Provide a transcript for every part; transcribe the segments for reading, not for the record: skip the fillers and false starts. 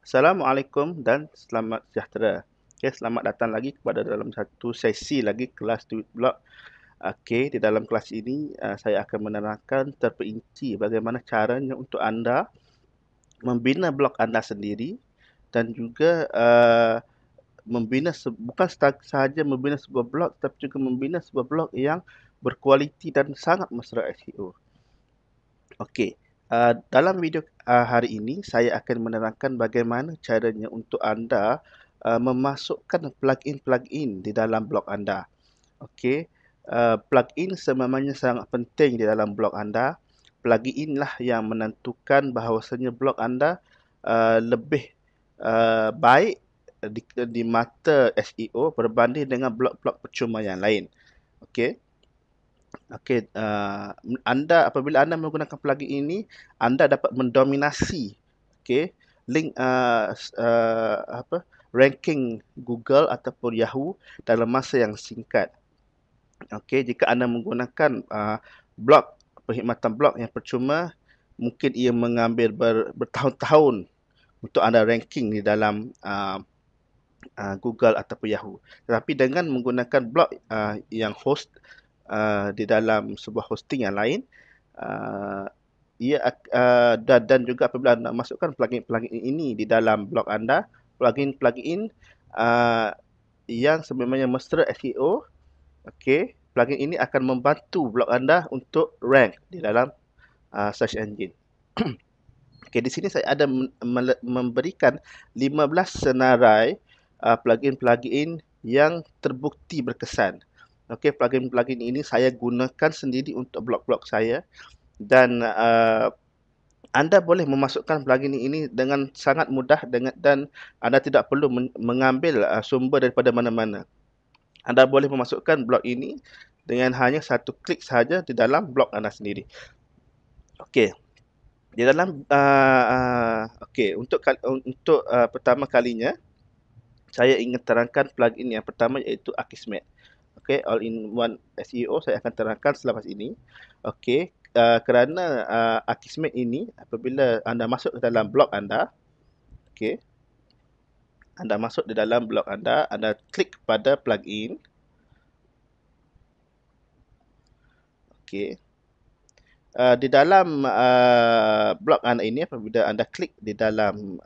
Assalamualaikum dan selamat sejahtera. Okay, selamat datang lagi kepada dalam satu sesi lagi kelas Tweetblog. Okey, di dalam kelas ini saya akan menerangkan terperinci bagaimana caranya untuk anda membina blog anda sendiri dan juga bukan sahaja membina sebuah blog tapi juga membina sebuah blog yang berkualiti dan sangat mesra SEO. Okey, dalam video hari ini saya akan menerangkan bagaimana caranya untuk anda memasukkan plugin-plugin di dalam blog anda. Okey, plugin sememangnya sangat penting di dalam blog anda. Plugin lah yang menentukan bahawasanya blog anda lebih baik di mata SEO berbanding dengan blog-blog percuma yang lain. Okey. Okey, apabila anda menggunakan plugin ini, anda dapat mendominasi, okey, link ranking Google ataupun Yahoo dalam masa yang singkat. Okey, jika anda menggunakan blog perkhidmatan blog yang percuma, mungkin ia mengambil bertahun-tahun untuk anda ranking di dalam Google ataupun Yahoo. Tetapi dengan menggunakan blog yang host di dalam sebuah hosting yang lain, dan juga apabila anda masukkan plugin-plugin ini di dalam blog anda, plugin-plugin yang sebenarnya mesra SEO, okey, plugin ini akan membantu blog anda untuk rank di dalam search engine. Okey, di sini saya ada memberikan 15 senarai plugin-plugin yang terbukti berkesan. Okey, plugin-plugin ini saya gunakan sendiri untuk blog-blog saya dan anda boleh memasukkan plugin ini dengan sangat mudah dan anda tidak perlu mengambil sumber daripada mana-mana. Anda boleh memasukkan blog ini dengan hanya satu klik sahaja di dalam blog anda sendiri. Okey. Di dalam okey, untuk pertama kalinya saya ingin terangkan plugin yang pertama iaitu Akismet. Okey, all-in-one SEO saya akan terangkan selepas ini. Okey, kerana Akismet ini apabila anda masuk ke dalam blog anda, okey, anda masuk di dalam blog anda klik pada plugin. Okey. Di dalam blog anda ini, apabila anda klik di dalam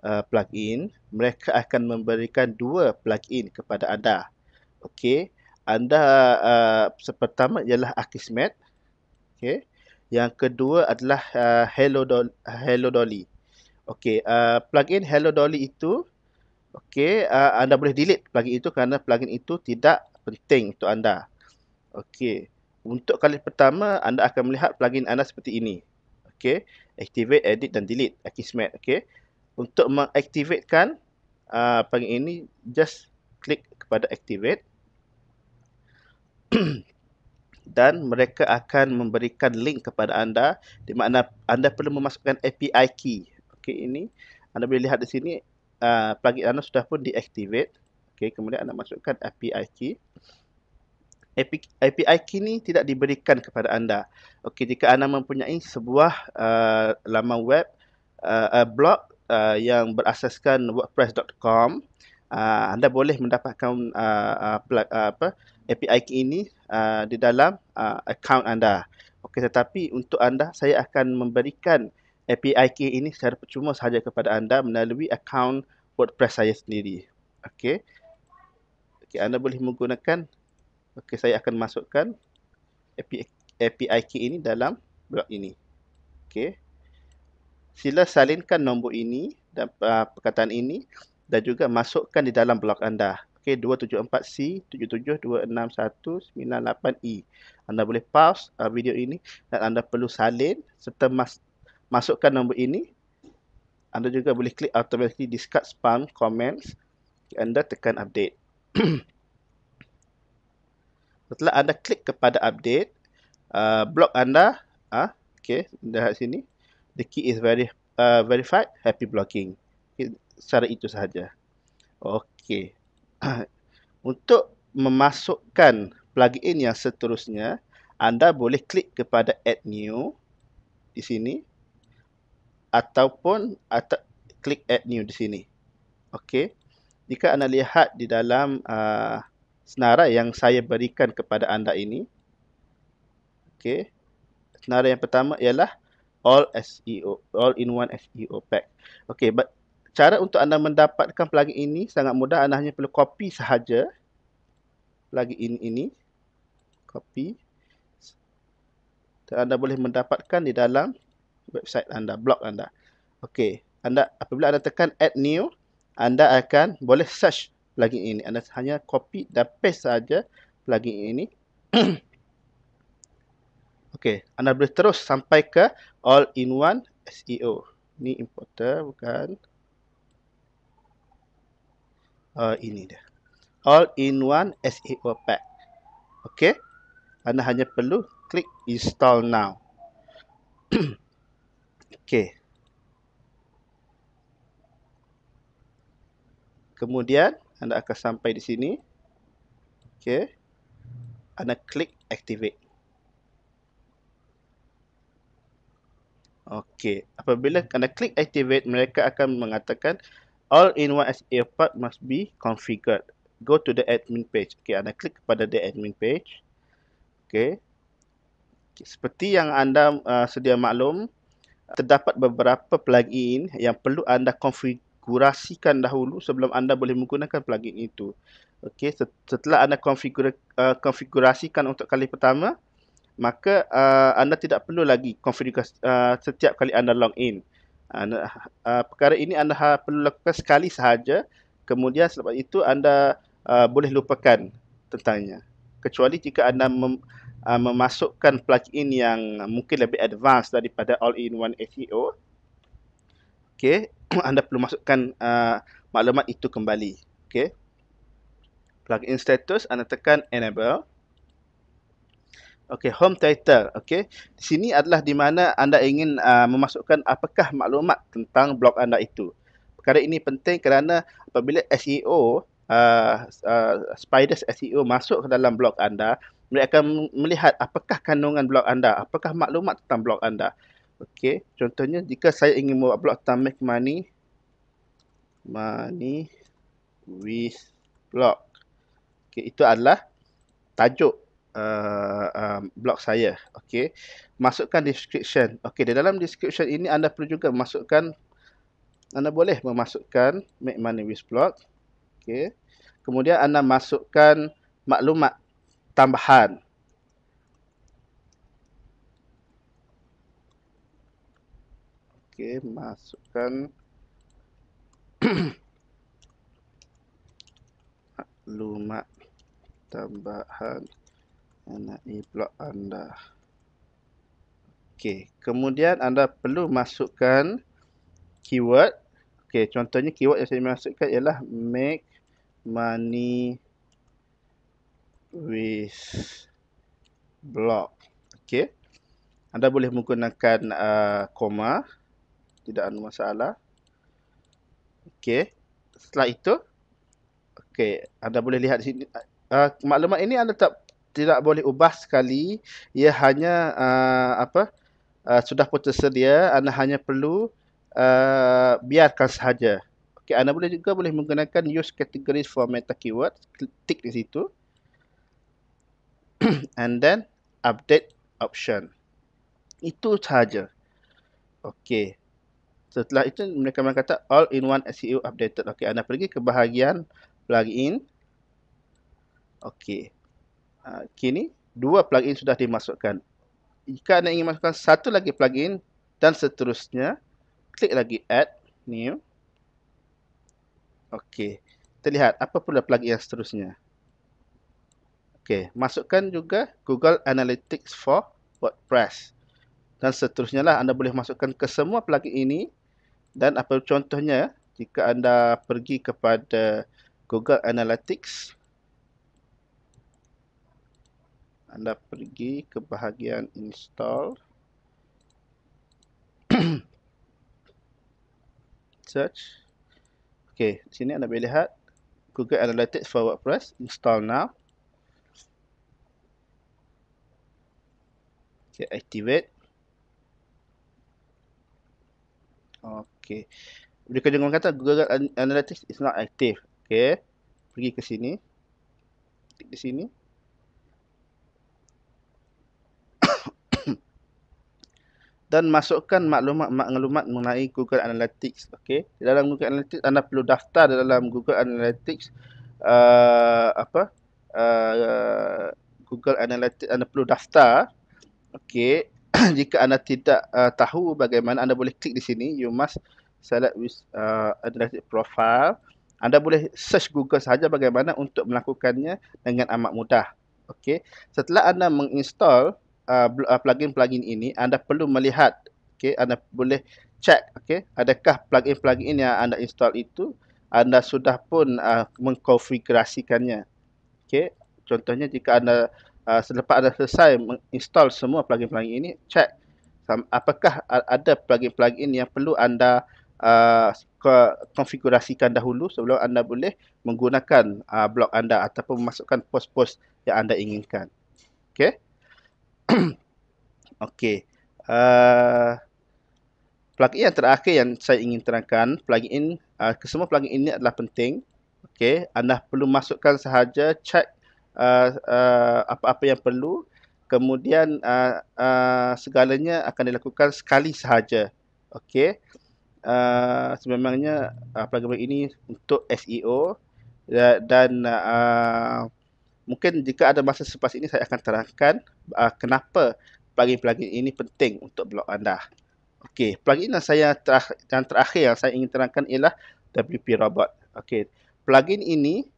plugin, mereka akan memberikan dua plugin kepada anda. Okey, pertama ialah Akismet. Okey, yang kedua adalah Hello Dolly. Okey, plugin Hello Dolly itu, okey, anda boleh delete plugin itu kerana plugin itu tidak penting untuk anda. Okey. Untuk kali pertama, anda akan melihat plugin anda seperti ini. Okey, activate, edit dan delete Akismet. Okey, untuk mengaktifkan plugin ini, just klik kepada activate dan mereka akan memberikan link kepada anda di mana anda perlu memasukkan API key. Okey, ini anda boleh lihat di sini plugin anda sudah pun deactivate. Okey, kemudian anda masukkan API key. API key ni tidak diberikan kepada anda. Okey, jika anda mempunyai sebuah laman web, blog yang berasaskan wordpress.com, anda boleh mendapatkan API key ini di dalam akaun anda. Okey, tetapi untuk anda, saya akan memberikan API key ini secara percuma sahaja kepada anda melalui akaun WordPress saya sendiri. Okey. Okey, anda boleh menggunakan. Okey, saya akan masukkan API key ini dalam blog ini. Okey. Sila salinkan nombor ini dan perkataan ini dan juga masukkan di dalam blog anda. Okey, 274C 7726198E. Anda boleh pause video ini dan anda perlu salin serta masukkan nombor ini. Anda juga boleh klik automatically discard spam comments. Anda tekan update. Setelah anda klik kepada update, blog anda, okey, lihat sini, the key is verified, happy blogging. Okay, secara itu sahaja. Okey. Untuk memasukkan plugin yang seterusnya, anda boleh klik kepada add new di sini ataupun klik add new di sini. Okey. Jika anda lihat di dalam senarai yang saya berikan kepada anda ini, okey. Senarai yang pertama ialah all SEO, all in one SEO pack. Okey, cara untuk anda mendapatkan plugin ini sangat mudah. Anda hanya perlu copy sahaja plugin ini. Copy. Dan anda boleh mendapatkan di dalam website anda, blog anda. Okey, apabila anda tekan add new, anda akan boleh search plugin ini. Anda hanya copy dan paste saja plugin ini. Okey, anda boleh terus sampai ke all in one SEO. Ini importer bukan. Ini dia. All in one SEO pack. Okey. Anda hanya perlu klik install now. Okey. Kemudian anda akan sampai di sini. Okey. Anda klik activate. Okey. Apabila anda klik activate, mereka akan mengatakan all in one SEO pack must be configured. Go to the admin page. Okey, anda klik kepada the admin page. Okey. Seperti yang anda sedia maklum, terdapat beberapa plugin yang perlu anda konfigurasikan dahulu sebelum anda boleh menggunakan plugin itu. Okey, setelah anda konfigurasikan untuk kali pertama, maka anda tidak perlu lagi konfigurasi setiap kali anda login. Perkara ini anda perlu lakukan sekali sahaja, kemudian selepas itu anda boleh lupakan tentangnya. Kecuali jika anda memasukkan plugin yang mungkin lebih advance daripada all-in-one SEO, okey, anda perlu masukkan maklumat itu kembali. Okey. Plugin status, anda tekan enable. Okey, home title. Okey. Di sini adalah di mana anda ingin memasukkan apakah maklumat tentang blog anda itu. Perkara ini penting kerana apabila SEO, Spiders SEO masuk ke dalam blog anda, mereka akan melihat apakah kandungan blog anda, apakah maklumat tentang blog anda. Okey, contohnya jika saya ingin membuat blog tentang make money with blog. Okey, itu adalah tajuk blog saya. Okey, masukkan description. Okey, di dalam description ini anda perlu juga anda boleh memasukkan make money with blog. Okey, kemudian anda masukkan maklumat tambahan. Okey, masukkan maklumat tambahan mengenai blog anda. Okey, kemudian anda perlu masukkan keyword. Okey, contohnya keyword yang saya masukkan ialah make money with blog. Okey, anda boleh menggunakan koma, tidak ada masalah. Okey, setelah itu, okey, anda boleh lihat di sini. Maklumat ini anda tidak boleh ubah sekali. Ia hanya sudah pun tersedia. Anda hanya perlu biarkan sahaja. Okey, anda juga boleh menggunakan use categories for meta keywords. Tik di situ. And then update option. Itu sahaja. Okey. Setelah itu mereka kata all in one SEO updated. Okey, anda pergi ke bahagian plugin. Okey. Kini dua plugin sudah dimasukkan. Jika anda ingin masukkan satu lagi plugin dan seterusnya, klik lagi add new. Okey. Terlihat apa pula plugin yang seterusnya. Okey, masukkan juga Google Analytics for WordPress. Dan seterusnya lah, anda boleh masukkan ke semua plugin ini. Dan apa contohnya, jika anda pergi kepada Google Analytics, anda pergi ke bahagian install, search. Okey, di sini anda boleh lihat Google Analytics for WordPress, install now. Okay, activate. Okey. Jika jangan kata Google Analytics is not active. Okey. Pergi ke sini. Klik di sini. Dan masukkan maklumat mengenai Google Analytics. Okey. Di dalam Google Analytics anda perlu daftar dalam Google Analytics apa? Google Analytics anda perlu daftar. Okey. Jika anda tidak tahu bagaimana, anda boleh klik di sini. You must select with Analytics profile. Anda boleh search Google sahaja bagaimana untuk melakukannya dengan amat mudah. Okey. Setelah anda menginstall plugin-plugin ini, anda perlu melihat, okey, anda boleh check, okey, adakah plugin-plugin yang anda install itu anda sudah pun mengkonfigurasikannya. Okey. Contohnya jika anda selepas anda selesai menginstall semua plugin-plugin ini, check apakah ada plugin-plugin yang perlu anda konfigurasikan dahulu sebelum anda boleh menggunakan blog anda ataupun memasukkan post-post yang anda inginkan. Okey. Okey. Plugin yang terakhir yang saya ingin terangkan, plugin kesemua plugin ini adalah penting. Okey, anda perlu masukkan sahaja, check apa-apa yang perlu. Kemudian segalanya akan dilakukan sekali sahaja. Okey. Sememangnya plugin ini untuk SEO dan mungkin jika ada masa selepas ini saya akan terangkan kenapa plugin-plugin ini penting untuk blog anda. Okey, plugin yang terakhir yang saya ingin terangkan ialah WP Robot. Okey, plugin ini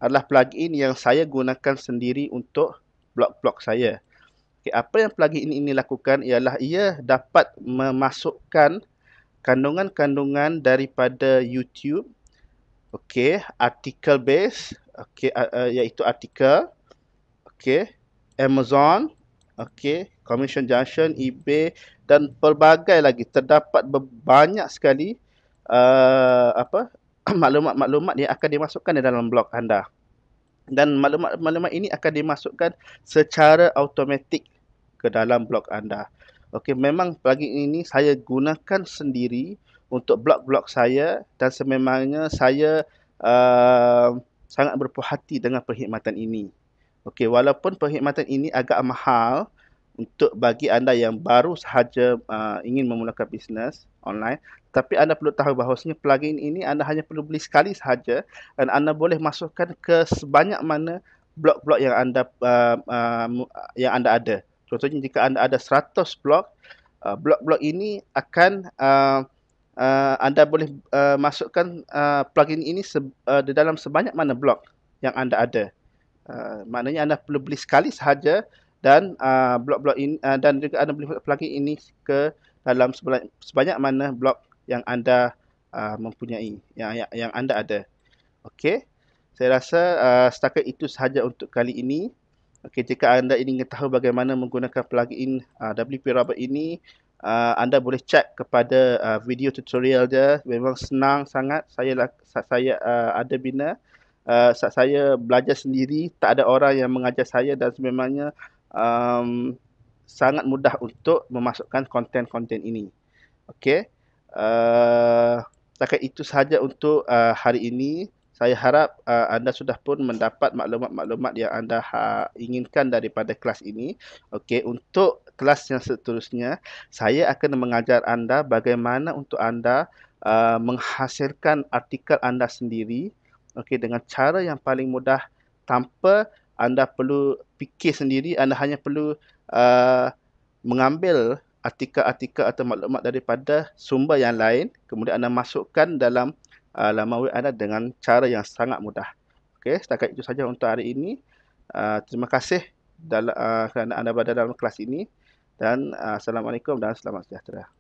adalah plugin yang saya gunakan sendiri untuk blog-blog saya. Okey, apa yang plugin ini lakukan ialah ia dapat memasukkan kandungan-kandungan daripada YouTube, okey, artikel base, okey, iaitu artikel, okey, Amazon, okey, Commission Junction, eBay dan pelbagai lagi. Terdapat banyak sekali maklumat-maklumat yang akan dimasukkan di dalam blog anda. Dan maklumat-maklumat ini akan dimasukkan secara automatik ke dalam blog anda. Okey, memang plugin ini saya gunakan sendiri untuk blog-blog saya dan sememangnya saya sangat berpuas hati dengan perkhidmatan ini. Okey, walaupun perkhidmatan ini agak mahal untuk bagi anda yang baru sahaja ingin memulakan bisnes online, tapi anda perlu tahu bahawasanya plugin ini anda hanya perlu beli sekali sahaja dan anda boleh masukkan ke sebanyak mana blog-blog yang anda ada. Contohnya jika anda ada 100 blog, blog-blog ini akan anda boleh masukkan plugin ini di dalam sebanyak mana blog yang anda ada. Maknanya anda perlu beli sekali sahaja dan blog-blog ini dan juga anda boleh plugin ini ke dalam sebanyak mana blog yang anda mempunyai, yang anda ada. Okey. Saya rasa setakat itu sahaja untuk kali ini. Okey, jika anda ingin tahu bagaimana menggunakan plugin WP Robot ini, anda boleh cek kepada video tutorial dia. Memang senang sangat. Saya ada bina. Saya belajar sendiri. Tak ada orang yang mengajar saya dan sememangnya sangat mudah untuk memasukkan konten-konten ini. Okey. Setakat itu sahaja untuk hari ini. Saya harap anda sudah pun mendapat maklumat-maklumat yang anda inginkan daripada kelas ini. Okey, untuk kelas yang seterusnya, saya akan mengajar anda bagaimana untuk anda menghasilkan artikel anda sendiri, okey, dengan cara yang paling mudah tanpa anda perlu fikir sendiri. Anda hanya perlu mengambil artikel-artikel atau maklumat daripada sumber yang lain, kemudian anda masukkan dalam laman web anda dengan cara yang sangat mudah. Okey, setakat itu saja untuk hari ini. Terima kasih kerana anda berada dalam kelas ini dan Assalamualaikum dan selamat sejahtera.